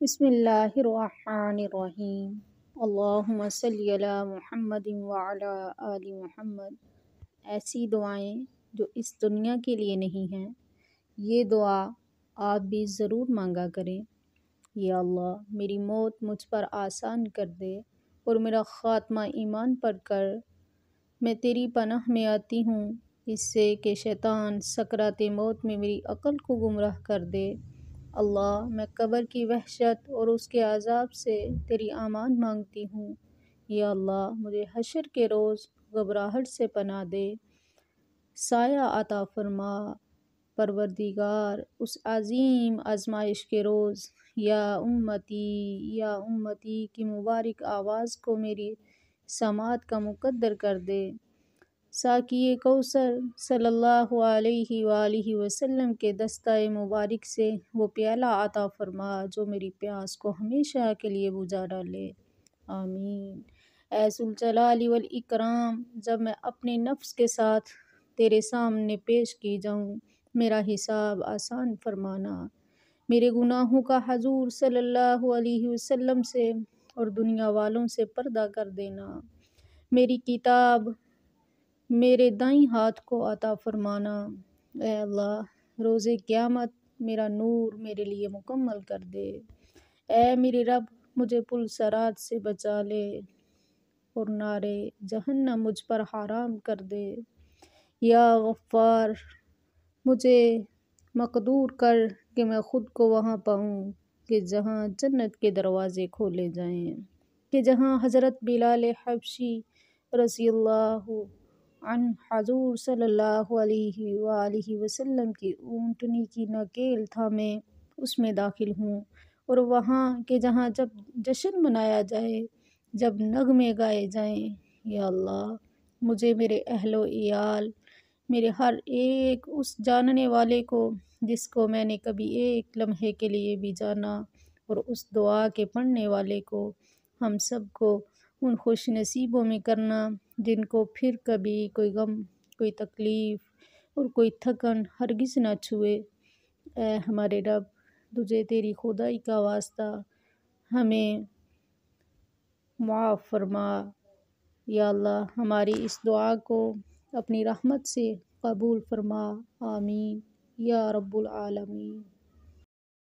بسم اللہ الرحمن الرحیم۔ اللہم صلی علی محمد وعلی آل محمد۔ ایسی دعائیں جو اس دنیا کے لیے نہیں ہیں، یہ دعا آپ بھی ضرور مانگا کریں۔ یا اللہ، میری موت مجھ پر آسان کر دے اور میرا خاتمہ ایمان پر کر۔ میں تیری پناہ میں آتی ہوں اس سے کہ شیطان سکرات موت میں میری عقل کو گمراہ کر دے۔ اللہ، میں قبر کی وحشت اور اس کے عذاب سے تیری امان مانگتی ہوں۔ یا اللہ، مجھے حشر کے روز گھبراہٹ سے پناہ دے۔ سایہ عطا فرما۔ پروردگار، اس عظیم آزمائش کے روز یا امتی کی مبارک آواز کو میری سماعت کا مقدر کر دے۔ ساقی کوثر صلی اللہ علیہ وآلہ وسلم کے دستہ مبارک سے وہ پیالہ عطا فرما جو میری پیاس کو ہمیشہ کے لیے بجھا ڈالے۔ آمین۔ اے ذوالجلال والاکرام، جب میں اپنے نفس کے ساتھ تیرے سامنے پیش کی جاؤں، میرا حساب آسان فرمانا۔ میرے گناہوں کا حضور صلی اللہ علیہ وسلم سے اور دنیا والوں سے پردہ کر دینا۔ میری کتاب میرے دائیں ہاتھ کو عطا فرمانا۔ اے اللہ، روز قیامت میرا نور میرے لیے مکمل کر دے۔ اے میرے رب، مجھے پل صراط سے بچا لے اور نارے جہنم مجھ پر حرام کر دے۔ یا غفار، مجھے مقدور کر کہ میں خود کو وہاں پاؤں کہ جہاں جنت کے دروازے کھولے جائیں، کہ جہاں حضرت بلال حبشی رضی اللہ عنہ حضور صلی اللہ علیہ وآلہ وسلم کی اونٹنی کی نکیل تھامے اس میں داخل ہوں، اور وہاں کہ جہاں جب جشن منایا جائے، جب نغمے گائے جائیں۔ یا اللہ، مجھے، میرے اہل و عیال، میرے ہر ایک اس جاننے والے کو جس کو میں نے کبھی ایک لمحے کے لیے بھی جانا، اور اس دعا کے پڑھنے والے کو، ہم سب کو ان خوش نصیبوں میں کرنا جن کو پھر کبھی کوئی غم، کوئی تکلیف اور کوئی تھکن ہرگز نہ چھوئے۔ اے ہمارے رب، تجھے تیری خدائی کا واسطہ ہمیں معاف فرما۔ یا اللہ، ہماری اس دعا کو اپنی رحمت سے قبول فرما۔ آمین یا رب العالمین۔